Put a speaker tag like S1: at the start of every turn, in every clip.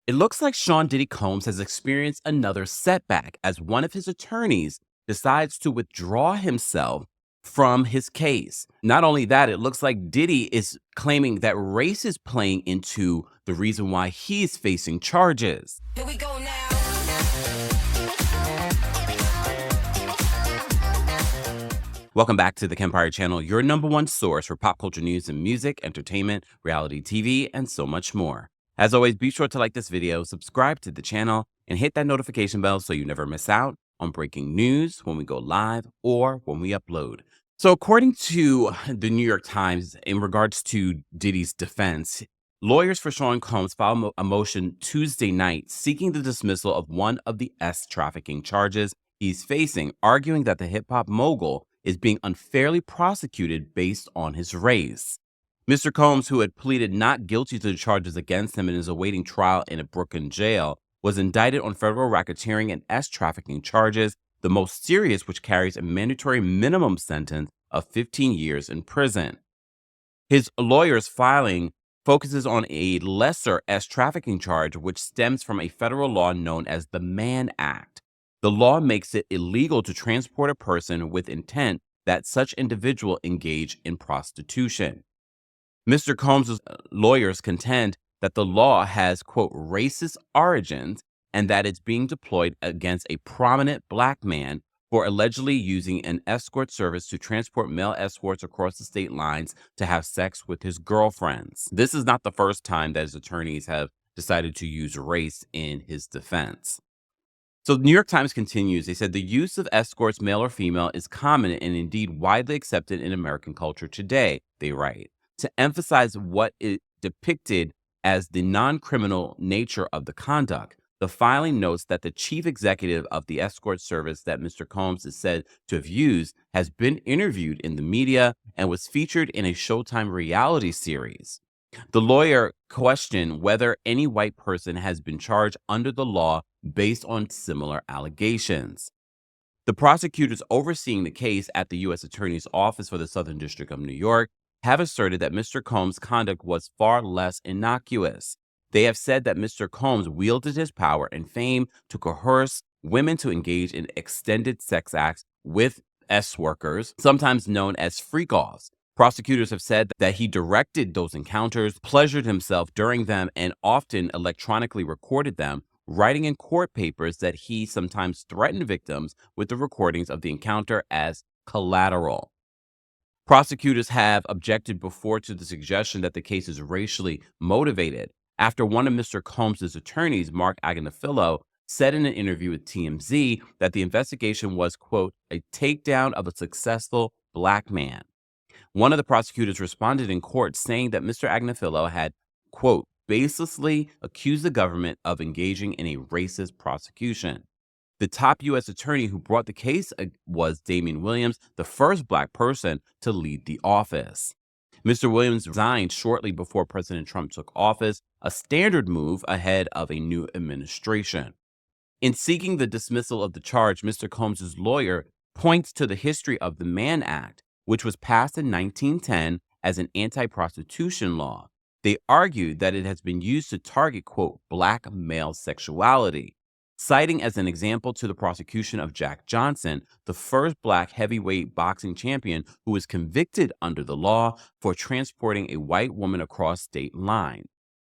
S1: It looks like Sean Diddy Combs has experienced another setback as one of his attorneys decides to withdraw himself from his case. Not only that, it looks like Diddy is claiming that race is playing into the reason why he's facing charges.
S2: Here we go now.
S1: Welcome back to the Kempire channel, your number one source for pop culture news and music, entertainment, reality TV, and so much more. As always, be sure to like this video, subscribe to the channel, and hit that notification bell so you never miss out on breaking news when we go live or when we upload. So according to the New York Times, in regards to Diddy's defense, lawyers for Sean Combs filed a motion Tuesday night seeking the dismissal of one of the trafficking charges he's facing, arguing that the hip-hop mogul is being unfairly prosecuted based on his race. Mr. Combs, who had pleaded not guilty to the charges against him and is awaiting trial in a Brooklyn jail, was indicted on federal racketeering and trafficking charges, the most serious, which carries a mandatory minimum sentence of 15 years in prison. His lawyer's filing focuses on a lesser trafficking charge, which stems from a federal law known as the Mann Act. The law makes it illegal to transport a person with intent that such individual engage in prostitution. Mr. Combs' lawyers contend that the law has, quote, racist origins and that it's being deployed against a prominent black man for allegedly using an escort service to transport male escorts across the state lines to have sex with his girlfriends. This is not the first time that his attorneys have decided to use race in his defense. So the New York Times continues, they said the use of escorts, male or female, is common and indeed widely accepted in American culture today, they write. To emphasize what is depicted as the non-criminal nature of the conduct, the filing notes that the chief executive of the escort service that Mr. Combs is said to have used has been interviewed in the media and was featured in a Showtime reality series. The lawyer questioned whether any white person has been charged under the law based on similar allegations. The prosecutors overseeing the case at the U.S. Attorney's Office for the Southern District of New York have asserted that Mr. Combs' conduct was far less innocuous. They have said that Mr. Combs wielded his power and fame to coerce women to engage in extended sex acts with workers, sometimes known as freak-offs. Prosecutors have said that he directed those encounters, pleasured himself during them, and often electronically recorded them, writing in court papers that he sometimes threatened victims with the recordings of the encounter as collateral. Prosecutors have objected before to the suggestion that the case is racially motivated after one of Mr. Combs' attorneys, Mark Agnifilo, said in an interview with TMZ that the investigation was, quote, a takedown of a successful black man. One of the prosecutors responded in court saying that Mr. Agnifilo had, quote, baselessly accused the government of engaging in a racist prosecution. The top U.S. attorney who brought the case was Damian Williams, the first black person to lead the office. Mr. Williams resigned shortly before President Trump took office, a standard move ahead of a new administration. In seeking the dismissal of the charge, Mr. Combs' lawyer points to the history of the Mann Act, which was passed in 1910 as an anti-prostitution law. They argued that it has been used to target, quote, black male sexuality, citing as an example to the prosecution of Jack Johnson, the first black heavyweight boxing champion who was convicted under the law for transporting a white woman across state lines.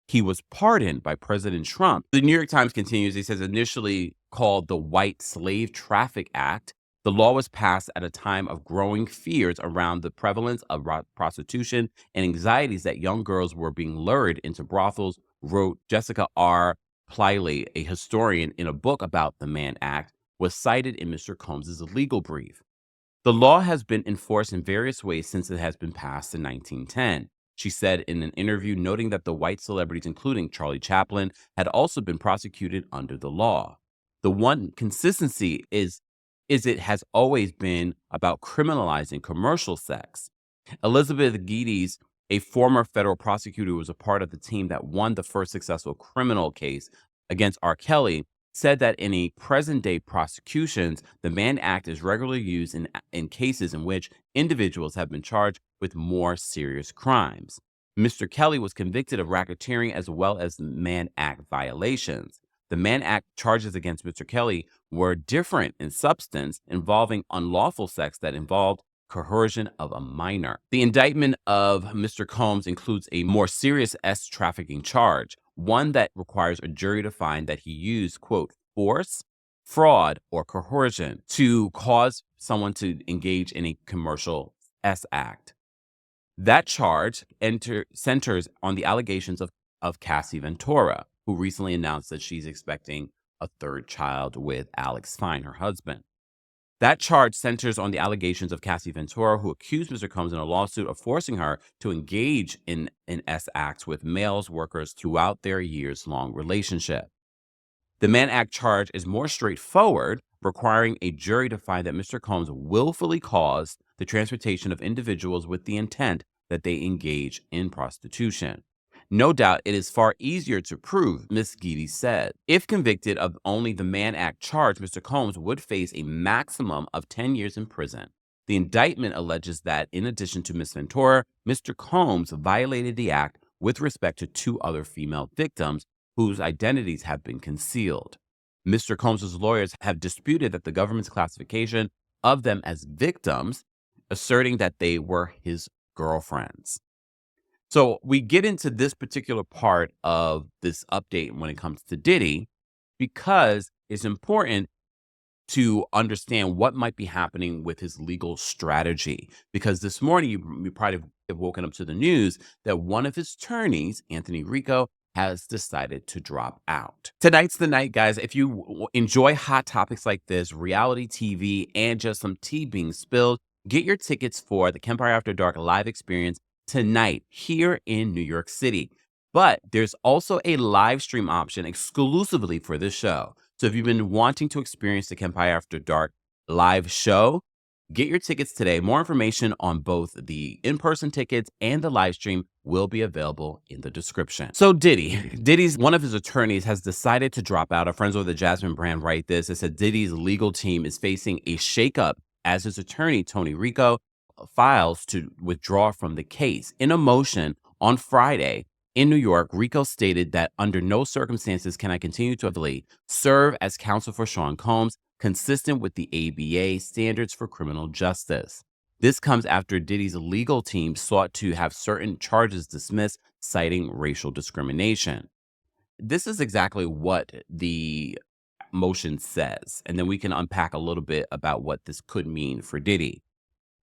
S1: He was pardoned by President Trump. The New York Times continues, he says, initially called the White Slave Traffic Act, the law was passed at a time of growing fears around the prevalence of prostitution and anxieties that young girls were being lured into brothels, wrote Jessica R. Pliley, a historian, in a book about the Mann Act, was cited in Mr. Combs' legal brief. The law has been enforced in various ways since it has been passed in 1910. She said in an interview, noting that the white celebrities, including Charlie Chaplin, had also been prosecuted under the law. The one consistency is it has always been about criminalizing commercial sex. Elizabeth Geddes, a former federal prosecutor who was a part of the team that won the first successful criminal case against R. Kelly, said that in a present-day prosecutions, the Mann Act is regularly used in cases in which individuals have been charged with more serious crimes. Mr. Kelly was convicted of racketeering as well as Mann Act violations. The Mann Act charges against Mr. Kelly were different in substance, involving unlawful sex that involved coercion of a minor. The indictment of Mr. Combs includes a more serious S trafficking charge, one that requires a jury to find that he used, quote, force, fraud, or coercion to cause someone to engage in a commercial S act. That charge centers on the allegations of Cassie Ventura, who recently announced that she's expecting a third child with Alex Fine, her husband. That charge centers on the allegations of Cassie Ventura, who accused Mr. Combs in a lawsuit of forcing her to engage in S acts with male workers throughout their years-long relationship. The Mann Act charge is more straightforward, requiring a jury to find that Mr. Combs willfully caused the transportation of individuals with the intent that they engage in prostitution. No doubt it is far easier to prove, Ms. Geedy said. If convicted of only the Mann Act charge, Mr. Combs would face a maximum of 10 years in prison. The indictment alleges that, in addition to Ms. Ventura, Mr. Combs violated the act with respect to 2 other female victims whose identities have been concealed. Mr. Combs' lawyers have disputed that the government's classification of them as victims, asserting that they were his girlfriends. So we get into this particular part of this update when it comes to Diddy because it's important to understand what might be happening with his legal strategy. Because this morning, you probably have woken up to the news that one of his attorneys, Anthony Rico, has decided to drop out. Tonight's the night, guys. If you enjoy hot topics like this, reality TV, and just some tea being spilled, get your tickets for the Kempire After Dark live experience tonight here in New York City. But there's also a live stream option exclusively for this show. So if you've been wanting to experience the Kempire After Dark live show, get your tickets today. More information on both the in-person tickets and the live stream will be available in the description. So Diddy's one of his attorneys has decided to drop out. Our friends over the Jasmine brand write this. It said Diddy's legal team is facing a shakeup as his attorney, Tony Rico, files to withdraw from the case. In a motion on Friday in New York, Rico stated that under no circumstances can I continue to serve as counsel for Sean Combs, consistent with the ABA standards for criminal justice. This comes after Diddy's legal team sought to have certain charges dismissed, citing racial discrimination. This is exactly what the motion says, and then we can unpack a little bit about what this could mean for Diddy.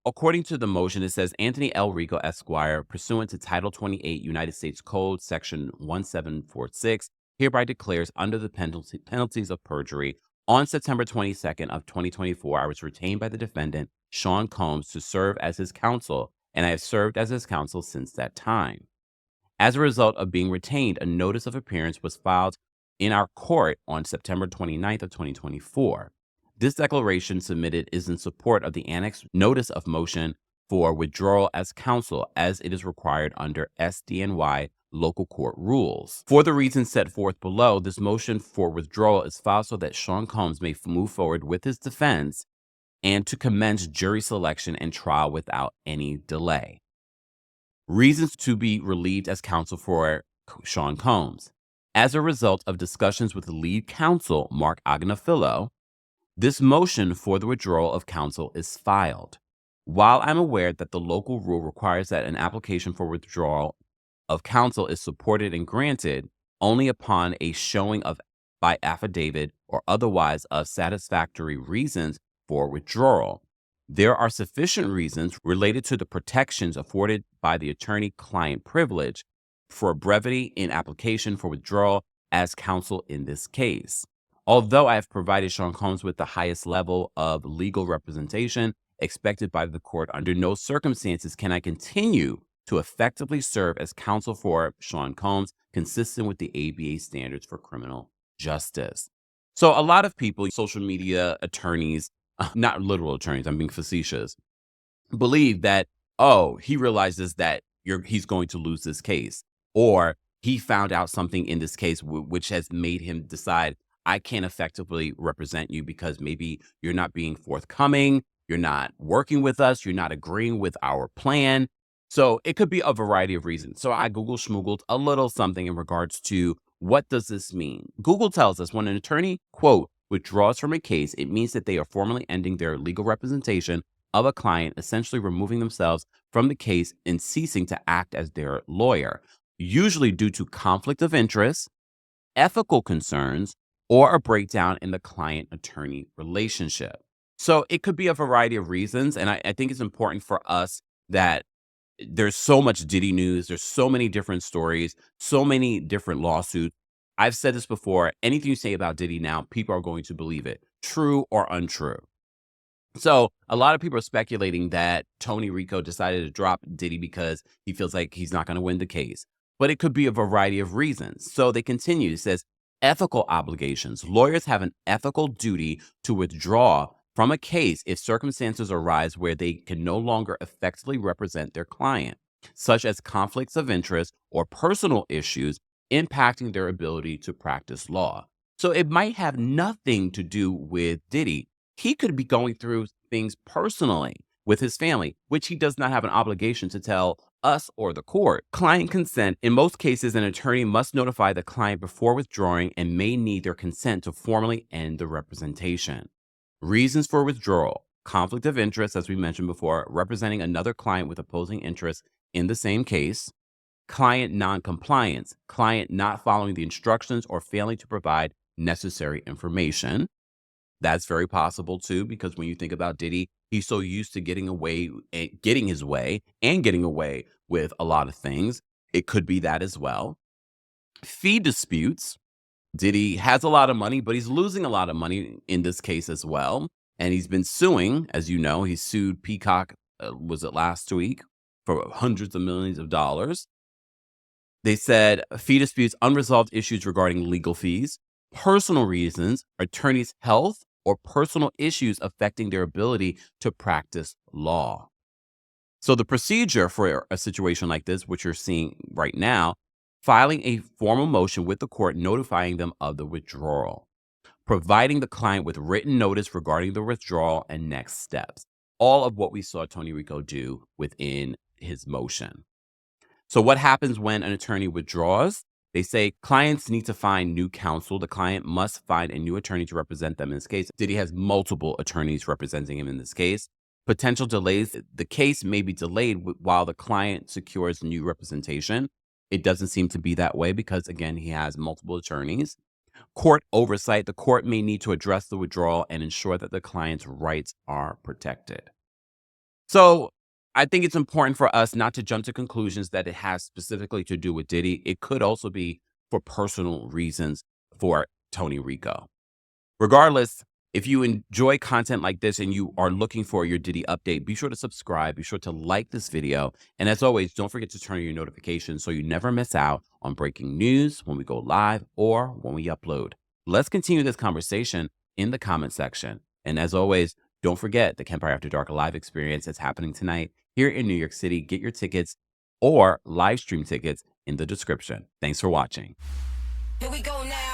S1: According to the motion, it says Anthony L. Rico Esquire, pursuant to Title 28 United States Code, Section 1746, hereby declares under the penalties of perjury, on September 22nd of 2024, I was retained by the defendant, Sean Combs, to serve as his counsel, and I have served as his counsel since that time. As a result of being retained, a notice of appearance was filed in our court on September 29th of 2024. This declaration submitted is in support of the annex notice of motion for withdrawal as counsel, as it is required under SDNY local court rules. For the reasons set forth below, this motion for withdrawal is filed so that Sean Combs may move forward with his defense and to commence jury selection and trial without any delay. Reasons to be relieved as counsel for Sean Combs. As a result of discussions with the lead counsel, Mark Agnafilo, this motion for the withdrawal of counsel is filed. While I'm aware that the local rule requires that an application for withdrawal of counsel is supported and granted only upon a showing of by affidavit or otherwise of satisfactory reasons for withdrawal, there are sufficient reasons related to the protections afforded by the attorney-client privilege for brevity in application for withdrawal as counsel in this case. Although I have provided Sean Combs with the highest level of legal representation expected by the court, under no circumstances can I continue to effectively serve as counsel for Sean Combs, consistent with the ABA standards for criminal justice. So a lot of people, social media attorneys, not literal attorneys, I'm being facetious, believe that, oh, he realizes that he's going to lose this case, or he found out something in this case which has made him decide, I can't effectively represent you because maybe you're not being forthcoming, you're not working with us, you're not agreeing with our plan. So it could be a variety of reasons. So I Google schmoogled a little something in regards to what does this mean? Google tells us when an attorney, quote, withdraws from a case, it means that they are formally ending their legal representation of a client, essentially removing themselves from the case and ceasing to act as their lawyer, usually due to conflict of interest, ethical concerns, or a breakdown in the client attorney relationship. So it could be a variety of reasons. And I think it's important for us that there's so much Diddy news. There's so many different stories, so many different lawsuits. I've said this before. Anything you say about Diddy now, people are going to believe it, true or untrue. So a lot of people are speculating that Tony Rico decided to drop Diddy because he feels like he's not going to win the case. But it could be a variety of reasons. So they continue. It says ethical obligations. Lawyers have an ethical duty to withdraw from a case if circumstances arise where they can no longer effectively represent their client, such as conflicts of interest or personal issues impacting their ability to practice law. So it might have nothing to do with Diddy. He could be going through things personally with his family, which he does not have an obligation to tell us or the court. Client consent. In most cases, an attorney must notify the client before withdrawing and may need their consent to formally end the representation. Reasons for withdrawal: conflict of interest, as we mentioned before, representing another client with opposing interests in the same case. Client noncompliance, client not following the instructions or failing to provide necessary information. That's very possible too, because when you think about Diddy, he's so used to getting away and getting his way and getting away with a lot of things. It could be that as well. Fee disputes. Diddy has a lot of money, but he's losing a lot of money in this case as well. And he's been suing, as you know, he sued Peacock, was it last week, for hundreds of millions of dollars. They said fee disputes, unresolved issues regarding legal fees, personal reasons, attorneys' health, or personal issues affecting their ability to practice law. So the procedure for a situation like this, which you're seeing right now, filing a formal motion with the court notifying them of the withdrawal, providing the client with written notice regarding the withdrawal and next steps. All of what we saw Tony Rico do within his motion. So what happens when an attorney withdraws? They say clients need to find new counsel. The client must find a new attorney to represent them in this case. Diddy has multiple attorneys representing him in this case. Potential delays. The case may be delayed while the client secures new representation. It doesn't seem to be that way because, again, he has multiple attorneys. Court oversight. The court may need to address the withdrawal and ensure that the client's rights are protected. So I think it's important for us not to jump to conclusions that it has specifically to do with Diddy. It could also be for personal reasons for Tony Rico. Regardless, if you enjoy content like this and you are looking for your Diddy update, be sure to subscribe, be sure to like this video. And as always, don't forget to turn on your notifications so you never miss out on breaking news when we go live or when we upload. Let's continue this conversation in the comment section. And as always, don't forget the Kempire After Dark live experience is happening tonight here in New York City. Get your tickets or live stream tickets in the description. Thanks for watching.
S2: Here we go now.